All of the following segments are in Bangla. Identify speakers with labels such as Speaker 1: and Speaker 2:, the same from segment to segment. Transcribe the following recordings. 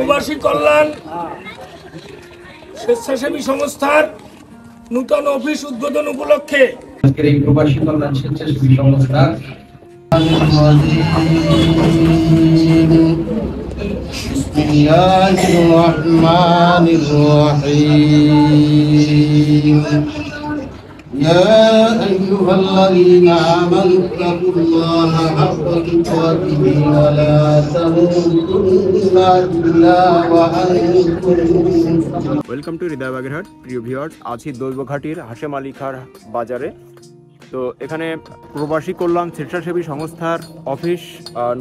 Speaker 1: প্রবাসী কল্যাণ স্বেচ্ছাসেবী সংস্থার নূতন অফিস উদ্বোধন উপলক্ষে
Speaker 2: আজকের এই প্রবাসী কল্যাণ স্বেচ্ছাসেবী সংস্থা বিসমিল্লাহির রহমানির রহিম يا أيها الذين آمنوا اتقوا الله حق تقاته ولا تموتن إلا وأنتم مسلمون।
Speaker 3: ওয়েলকাম টু হৃদয় বাগেরহাট। প্রিয় ভিউয়ার্স, আছি দৈবঘাটির হাশেম আলী খাঁর বাজারে। তো এখানে প্রবাসী কল্যাণ স্বেচ্ছাসেবী সংস্থার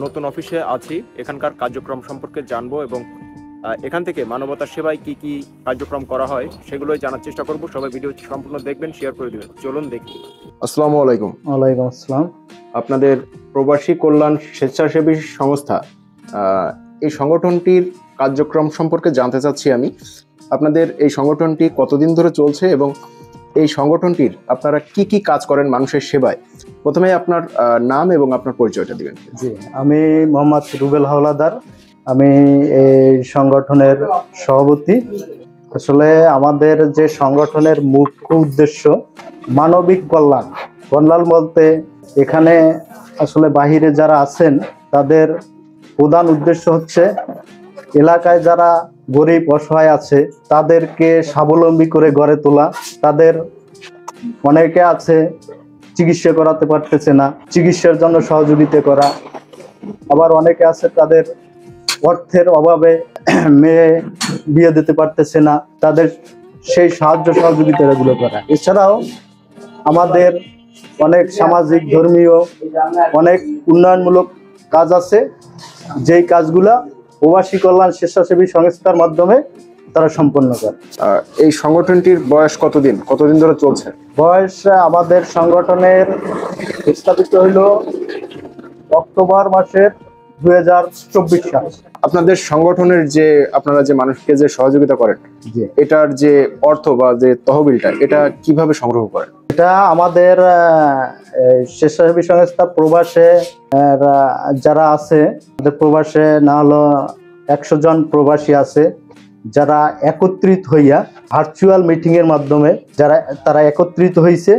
Speaker 3: নতুন অফিসে আছি। এখানকার কার্যক্রম সম্পর্কে জানবো এবং এখান থেকে মানবতার সেবায় কি কি কার্যক্রম করা হয় সেগুলোই জানার চেষ্টা করব। সবাই ভিডিও সম্পূর্ণ দেখবেন, শেয়ার করে দিবেন। চলুন দেখি। আসসালামু আলাইকুম।
Speaker 4: ওয়ালাইকুম আসসালাম।
Speaker 3: আপনাদের প্রবাসী কল্যাণ স্বেচ্ছাসেবী সংস্থা, এই সংগঠনটির কার্যক্রম সম্পর্কে জানতে চাচ্ছি আমি। আপনাদের এই সংগঠনটি কতদিন ধরে চলছে এবং এই সংগঠনটির আপনারা কি কি কাজ করেন মানুষের সেবায়? প্রথমে আপনার নাম এবং আপনার পরিচয়টা দিবেন।
Speaker 4: জি, আমি মোহাম্মদ রুবেল হাওলাদার। আমি এই সংগঠনের সভাপতি। আসলে আমাদের যে সংগঠনের মুখ্য উদ্দেশ্য মানবিক কল্যাণ। কল্যাণ বলতে এখানে আসলে বাহিরে যারা আছেন তাদের প্রধান উদ্দেশ্য হচ্ছে এলাকায় যারা গরিব অসহায় আছে তাদেরকে স্বাবলম্বী করে গড়ে তোলা। তাদের অনেকে আছে চিকিৎসা করাতে পারতেছে না, চিকিৎসার জন্য সহযোগিতা করা। আবার অনেকে আছে তাদের অর্থের অভাবে মেয়ে বিয়ে দিতে পারতেছে না, তাদের সেই সাহায্য সহযোগিতাগুলো করা। এছাড়াও আমাদের অনেক সামাজিক ধর্মীয় অনেক উন্নয়নমূলক কাজ আছে, যেই কাজগুলা প্রবাসী কল্যাণ স্বেচ্ছাসেবী সংস্থার মাধ্যমে তারা সম্পন্ন করে।
Speaker 3: এই সংগঠনটির বয়স কতদিন ধরে চলছে?
Speaker 4: বয়স আমাদের সংগঠনের স্থাপিত হইল অক্টোবর মাসের 2024 সাল।
Speaker 3: আপনাদের সংগঠনের যে আপনারা যে মানুষকে যে সহযোগিতা করেন, এটার যে অর্থ বা যে তহবিলটা, এটা কিভাবে সংগ্রহ করেন?
Speaker 4: এটা আমাদের স্বেচ্ছাসেবী সংস্থা প্রবাসে যারা আছে, প্রবাসে না হলো 100 জন প্রবাসী আছে, যারা একত্রিত হইয়া ভার্চুয়াল মিটিং এর মাধ্যমে তারা একত্রিত হয়েছে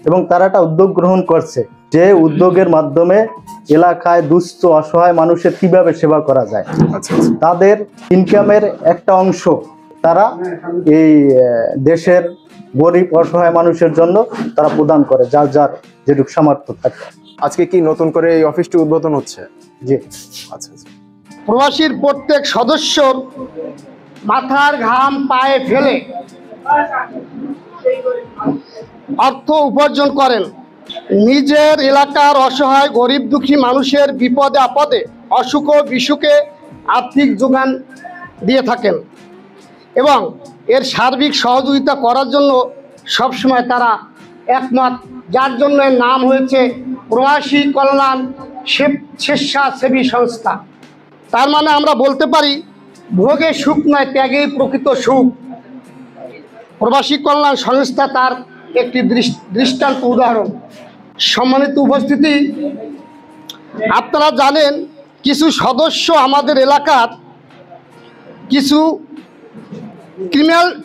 Speaker 4: এবং তারা একটা উদ্যোগ গ্রহণ করছে যে উদ্যোগের মাধ্যমে এলাকায় দুস্থ অসহায় মানুষের কিভাবে সেবা করা যায়। তাদের ইনকামের একটা অংশ তারা এই দেশের গরিব অসহায় মানুষের জন্য তারা প্রদান করে, যার যার যেটুকু সামর্থ্য থাকে।
Speaker 3: আজকে কি নতুন করে এই অফিসটি উদ্বোধন হচ্ছে?
Speaker 4: জি।
Speaker 3: আচ্ছা।
Speaker 5: প্রবাসীর প্রত্যেক সদস্য মাথার ঘাম পায়ে ফেলে অর্থ উপার্জন করেন। নিজের এলাকার অসহায় গরিব দুঃখী মানুষের বিপদে আপদে অসুখ বিসুখে আর্থিক যোগান দিয়ে থাকেন এবং এর সার্বিক সহযোগিতা করার জন্য সবসময় তারা একমত, যার জন্য এর নাম হয়েছে প্রবাসী কল্যাণ স্বেচ্ছাসেবী সংস্থা। তার মানে আমরা বলতে পারি ভোগে সুখ নয়, ত্যাগেই প্রকৃত সুখ। প্রবাসী কল্যাণ সংস্থা তার একটি দৃষ্টান্ত উদাহরণ। সম্মানিত উপস্থিতি, আপনারা জানেন কিছু সদস্য আমাদের এলাকার কিছু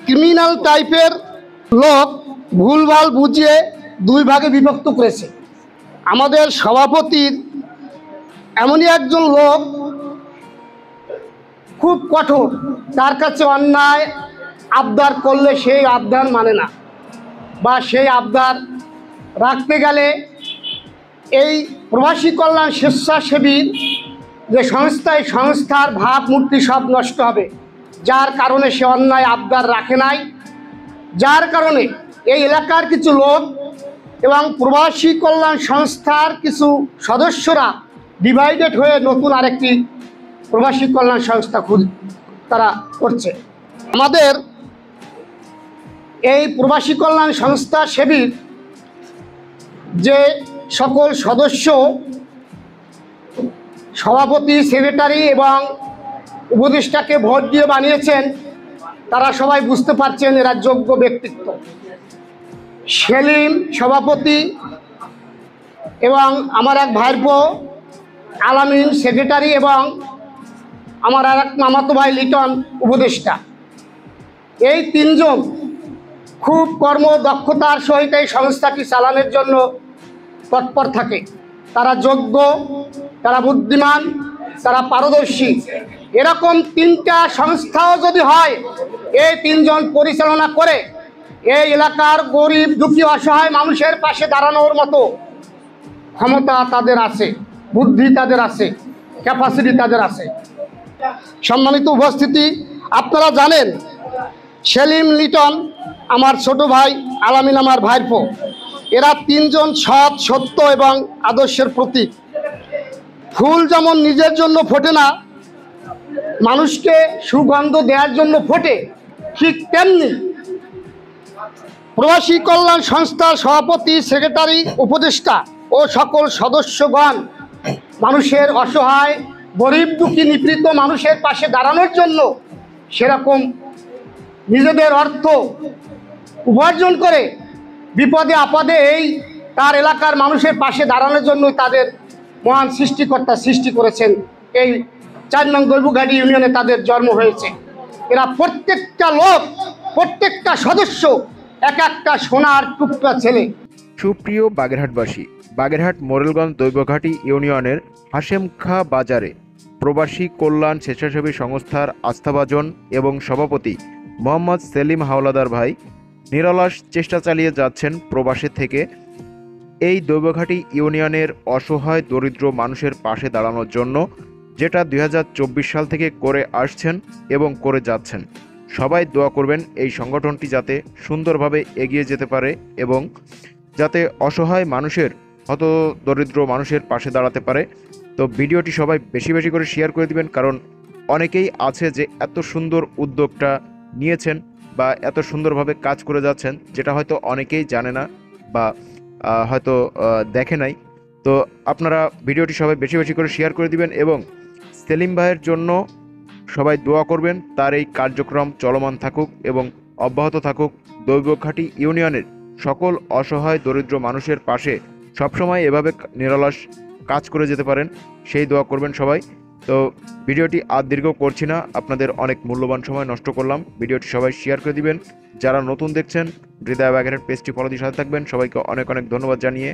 Speaker 5: ক্রিমিনাল টাইপের লোক ভুলভাল বুঝিয়ে দুই ভাগে বিভক্ত করেছে। আমাদের সভাপতির এমনই একজন লোক খুব কঠোর, তার কাছে অন্যায় আবদার করলে সেই আবদার মানে না, বা সেই আবদার রাখতে গেলে এই প্রবাসী কল্যাণ স্বেচ্ছাসেবীর যে সংস্থা, এই সংস্থার ভাবমূর্তি সব নষ্ট হবে, যার কারণে সে অন্যায় আবদার রাখে নাই। যার কারণে এই এলাকার কিছু লোক এবং প্রবাসী কল্যাণ সংস্থার কিছু সদস্যরা ডিভাইডেড হয়ে নতুন আরেকটি প্রবাসী কল্যাণ সংস্থা তারা করছে। আমাদের এই প্রবাসী কল্যাণ সংস্থা সেবীর যে সকল সদস্য, সভাপতি, সেক্রেটারি এবং উপদেষ্টাকে ভোট দিয়ে বানিয়েছেন, তারা সবাই বুঝতে পারছেন এরা যোগ্য ব্যক্তিত্ব। সেলিম সভাপতি এবং আমার এক ভাইপো আলামিন সেক্রেটারি এবং আমার আর এক মামাতো ভাই লিটন উপদেষ্টা। এই তিনজন খুব কর্মদক্ষতার সহিত এই সংস্থাটি চালানোর জন্য তৎপর থাকে। তারা যোগ্য, তারা বুদ্ধিমান, তারা পারদর্শী। এরকম তিনটা সংস্থাও যদি হয়, এই তিনজন পরিচালনা করে এই এলাকার গরিব দুঃখী অসহায় মানুষের পাশে দাঁড়ানোর মতো ক্ষমতা তাদের আছে, বুদ্ধি তাদের আছে, ক্যাপাসিটি তাদের আছে। সম্মানিত উপস্থিতি, আপনারা জানেন সেলিম, লিটন আমার ছোট ভাই, আলামিন আমার ভাইপো। এরা তিনজন সৎ, সত্য এবং আদর্শের প্রতীক। ফুল যেমন নিজের জন্য ফোটে না, মানুষকে সুগন্ধ দেওয়ার জন্য ফোটে, ঠিক তেমনি প্রবাসী কল্যাণ সংস্থার সভাপতি, সেক্রেটারি, উপদেষ্টা ও সকল সদস্যগণ মানুষের অসহায়, গরিব দুঃখী, নিপীড়িত মানুষের পাশে দাঁড়ানোর জন্য সেরকম নিজেদের অর্থ উপার্জন করে বিপদে আপদে এই তার এলাকার মানুষের পাশে দাঁড়ানোর জন্য তাদের মহান সৃষ্টিকর্তা সৃষ্টি করেছেন। এই 4 নং দৈবঘাটি ইউনিয়নে তাদের জন্ম হয়েছে। এরা প্রত্যেকটা লোক, প্রত্যেকটা সদস্য এক একটা সোনার টুকরা ছেলে।
Speaker 3: সুপ্রিয় বাগেরহাটবাসী, বাগেরহাট মোরেলগঞ্জ দৈবঘাটি ইউনিয়নের হাশেম খাঁ বাজারে প্রবাসী কল্যাণ স্বেচ্ছাসেবী সংস্থার আস্থাভাজন এবং সভাপতি মোহাম্মদ সেলিম হাওলাদার ভাই নিরলস চেষ্টা চালিয়ে যাচ্ছেন প্রবাসে থেকে এই দৈবঘাটি ইউনিয়নের অসহায় দরিদ্র মানুষের পাশে দাঁড়ানোর জন্য, যেটা 2024 সাল থেকে করে আসছেন এবং করে যাচ্ছেন। সবাই দোয়া করবেন এই সংগঠনটি যাতে সুন্দরভাবে এগিয়ে যেতে পারে এবং যাতে অসহায় মানুষের, হত দরিদ্র মানুষের পাশে দাঁড়াতে পারে। তো ভিডিওটি সবাই বেশি বেশি করে শেয়ার করে দিবেন, কারণ অনেকেই আছে যে এত সুন্দর উদ্যোগটা নিয়েছেন বা এত সুন্দরভাবে কাজ করে যাচ্ছেন, যেটা হয়তো অনেকেই জানে না বা হয়তো দেখে নাই। তো আপনারা ভিডিওটি সবাই বেশি বেশি করে শেয়ার করে দিবেন এবং সেলিম ভাইয়ের জন্য সবাই দোয়া করবেন, তার এই কার্যক্রম চলমান থাকুক এবং অব্যাহত থাকুক। দৈবঘাটি ইউনিয়নের সকল অসহায় দরিদ্র মানুষের পাশে সবসময় এভাবে নিরলস কাজ করে যেতে পারেন, সেই দোয়া করবেন সবাই। তো ভিডিওটি আর দীর্ঘ করছি না, আপনাদের অনেক মূল্যবান সময় নষ্ট করলাম। ভিডিওটি সবাই শেয়ার করে দিবেন। যারা নতুন দেখছেন হৃদয় বাগেরহাট পেজটি ফলো দিয়ে সাথে থাকবেন। সবাইকে অনেক অনেক ধন্যবাদ জানিয়ে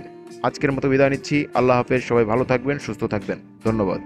Speaker 3: আজকের মতো বিদায় নিচ্ছি। আল্লাহ হাফেজ। সবাই ভালো থাকবেন, সুস্থ থাকবেন। ধন্যবাদ।